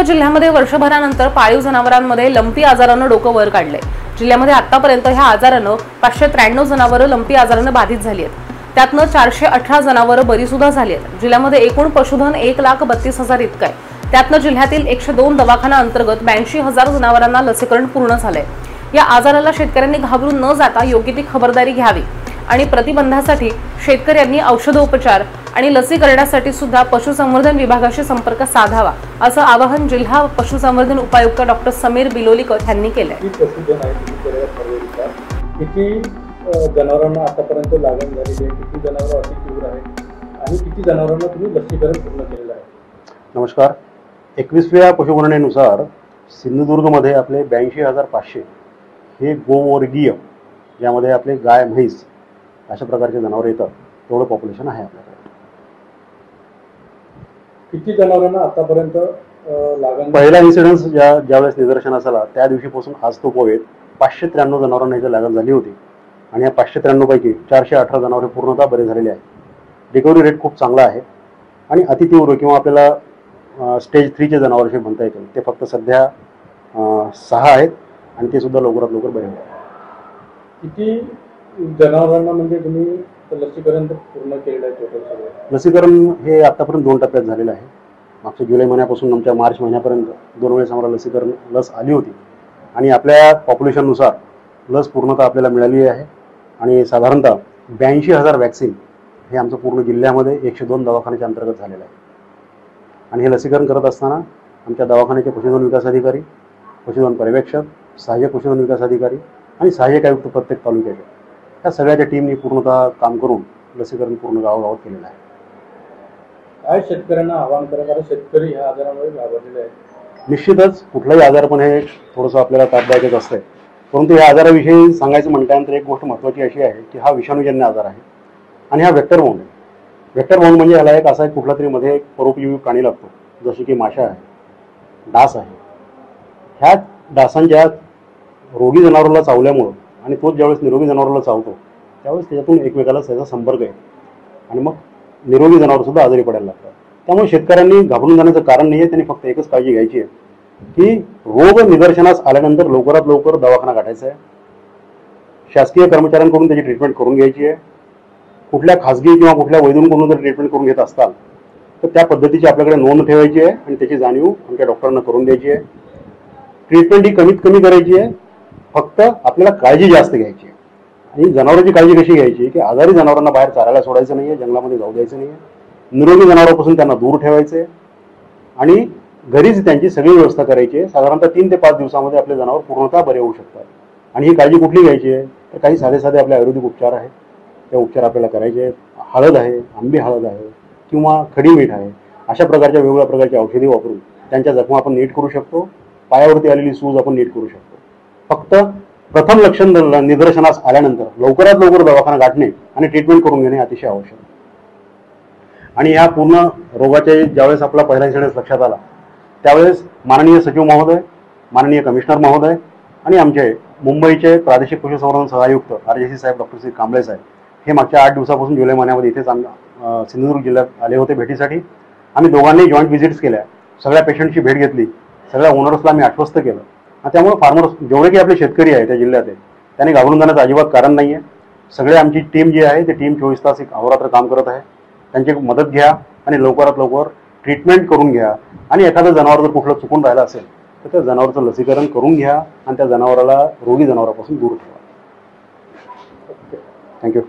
जिल्ह्यामध्ये वर्षभरानंतर पाळीव जनावरांमध्ये लंपी आजारानं डोकं वर काढले। जिल्ह्यामध्ये आतापर्यंत ह्या आजारानं 593 जनावरं लंपी आजारानं बाधित झाली आहेत। त्यातनं 418 जनावरं बरी सुद्धा झाली आहेत। जिल्ह्यामध्ये एकूण पशुधन 1,32,000 इतकं आहे। त्यातनं जिल्ह्यातील 102 दवाखाना अंतर्गत 82,000 जनावरांना लसीकरण पूर्ण झालंय। या आजाराला शेतकऱ्यांनी घाबरून न जाता योग्य ती खबरदारी घ्यावी आणि प्रतिबंधासाठी शेतकऱ्यांनी औषधोपचार आणि लसीकरणासाठी सुद्धा पशुसंवर्धन विभागाशी संपर्क साधावा असं आवाहन जिल्हा पशुसंवर्धन उपायुक्त डॉक्टर समीर बिलोलीकर यांनी केलं आहे। किती जनावरांना आतापर्यंत लागण झालेली आहे, किती जनावर अति तीव्र आहेत आणि किती जनावरांना तुम्ही लसीकरण पूर्ण केलेलं आहे? नमस्कार। 21व्या पशुगणनेनुसार सिंधुदुर्गमध्ये आपले 82,500 हे गोवर्गीय, ज्यामध्ये आपले गाय म्हैस अशा प्रकारचे जनावर येतात, तेवढं पॉप्युलेशन आहे आपल्याकडे। किती जनावरांना आतापर्यंत लागण? पहिला इन्सिडेन्स ज्यावेळेस निदर्शनास आला त्या दिवशीपासून आज तो पोवेत 593 जनावरांना इथे लागण झाली होती आणि या 593 पैकी 418 जनावरे पूर्णतः बरे झालेले आहेत। रिकव्हरी रेट खूप चांगला आहे आणि अतितीव्र किंवा आपल्याला स्टेज 3 चे जनावर जे म्हणता येतील ते फक्त सध्या 6 आहेत आणि ते सुद्धा लवकरात लवकर बरे होतात। किती जनावरांना म्हणजे तुम्ही लसीकरण पूर्ण केलेलं आहे टोटल सगळं? लसीकरण हे आतापर्यंत 2 टप्प्यात झालेलं आहे। मागच्या जुलै महिन्यापासून आमच्या मार्च महिन्यापर्यंत 2 वेळेस आम्हाला लसीकरण लस आली होती आणि आपल्या पॉप्युलेशननुसार लस पूर्णतः आपल्याला मिळाली आहे आणि साधारणतः 82,000 वॅक्सिन हे आमचं पूर्ण जिल्ह्यामध्ये 102 दवाखान्याच्या अंतर्गत झालेलं आहे। आणि हे लसीकरण करत असताना आमच्या दवाखान्याचे पशुधन विकास अधिकारी, पशुधन पर्यवेक्षक, सहाय्यक पशुधन विकास अधिकारी आणि सहाय्यक आयुक्त प्रत्येक तालुक्याचे या सगळ्याच्या टीमनी पूर्णतः काम करून लसीकरण पूर्ण गावागावात केलेलं आहे। काय शेतकऱ्यांना आवाहन करा, कारण शेतकरी ह्या आजारामुळे घाबरलेले आहेत? निश्चितच कुठलाही आजार पण हे थोडंसं आपल्याला त्रासदायकच असतंय, परंतु या आजाराविषयी सांगायचं म्हटल्यानंतर एक गोष्ट महत्त्वाची अशी आहे की हा विषाणूजन्य आजार आहे आणि हा वेक्टर बाउंड आहे। वेक्टर बाउंड म्हणजे याला एक असा एक कुठला तरी मध्ये एक परोपजीवी प्राणी लागतो, जसे की माशा आहे, डास आहे। ह्या डासांच्या रोगी जनावराला चावल्यामुळं आणि तोच ज्यावेळेस निरोगी जनावराला चावतो त्यावेळेस त्याच्यातून एकमेकाला त्याचा संपर्क आहे आणि मग निरोगी जनावरसुद्धा आजारी पडायला लागतात। त्यामुळे शेतकऱ्यांनी घाबरून जाण्याचं कारण नाही आहे, त्यांनी फक्त एकच काळजी घ्यायची आहे की रोग निदर्शनास आल्यानंतर लवकरात लवकर दवाखाना गाठायचा आहे, शासकीय कर्मचाऱ्यांकडून त्याची ट्रीटमेंट करून घ्यायची आहे। कुठल्या खासगी किंवा कुठल्या वैद्यांकडून जर ट्रीटमेंट करून घेत असताल तर त्या पद्धतीची आपल्याकडे नोंद ठेवायची आहे आणि त्याची जाणीव आमच्या डॉक्टरांना करून द्यायची आहे। ट्रीटमेंट ही कमीत कमी करायची आहे, फक्त आपल्याला काळजी जास्त घ्यायची आहे। आणि जनावरांची काळजी कशी घ्यायची की आजारी जनावरांना बाहेर चारायला सोडायचं नाही आहे, जंगलामध्ये जाऊ द्यायचं नाही आहे, निरोगी जनावरांपासून त्यांना दूर ठेवायचं आहे आणि घरीच त्यांची सगळी व्यवस्था करायची आहे। साधारणतः 3 ते 5 दिवसामध्ये आपले जनावर पूर्णतः बरे होऊ शकतात। आणि ही काळजी कुठली घ्यायची आहे तर काही साधे साधे आपले आयुर्वेदिक उपचार आहेत, ते उपचार आपल्याला करायचे आहेत। हळद आहे, आंबी हळद आहे किंवा खडी मीठ आहे, अशा प्रकारच्या वेगवेगळ्या प्रकारची औषधी वापरून त्यांच्या जखमा आपण नीट करू शकतो। पायावरती आलेली सूज आपण नीट करू शकतो। फक्त प्रथम लक्षण निदर्शनास आल्यानंतर लवकरात लवकर दवाखाना गाठणे आणि ट्रीटमेंट करून घेणे अतिशय आवश्यक आहे। आणि या पूर्ण रोगाचे ज्यावेळेस आपला पहिला इन्सिडेन्स लक्षात आला त्यावेळेस माननीय सचिव महोदय, माननीय कमिशनर महोदय आणि आमचे मुंबईचे प्रादेशिक पशुसंवर्धन सहआयुक्त RJC साहेब डॉक्टर श्री कांबळे साहेब हे मागच्या 8 दिवसापासून जुलै महिन्यामध्ये इथेच सिंधुदुर्ग जिल्ह्यात आले होते भेटीसाठी। आम्ही दोघांनी जॉईंट व्हिजिट्स केल्या, सगळ्या पेशंटची भेट घेतली, सगळ्या ओनर्सला आम्ही आश्वस्त केलं। आणि त्यामुळे फार्मर्स जेवढे की आपले शेतकरी आहे त्या जिल्ह्यात त्यांनी घाबरून जाण्याचं अजिबात कारण नाही आहे। सगळे आमची टीम जी आहे ती टीम 24 तास एक अहोरात्र काम करत आहे। त्यांची मदत घ्या आणि लवकरात लवकर ट्रीटमेंट करून घ्या आणि एखादं जनावर जर कुठलं चुकून राहिलं असेल तर त्या जनावराचं लसीकरण करून घ्या आणि त्या जनावराला रोगी जनावरापासून दूर ठेवा। थँक्यू।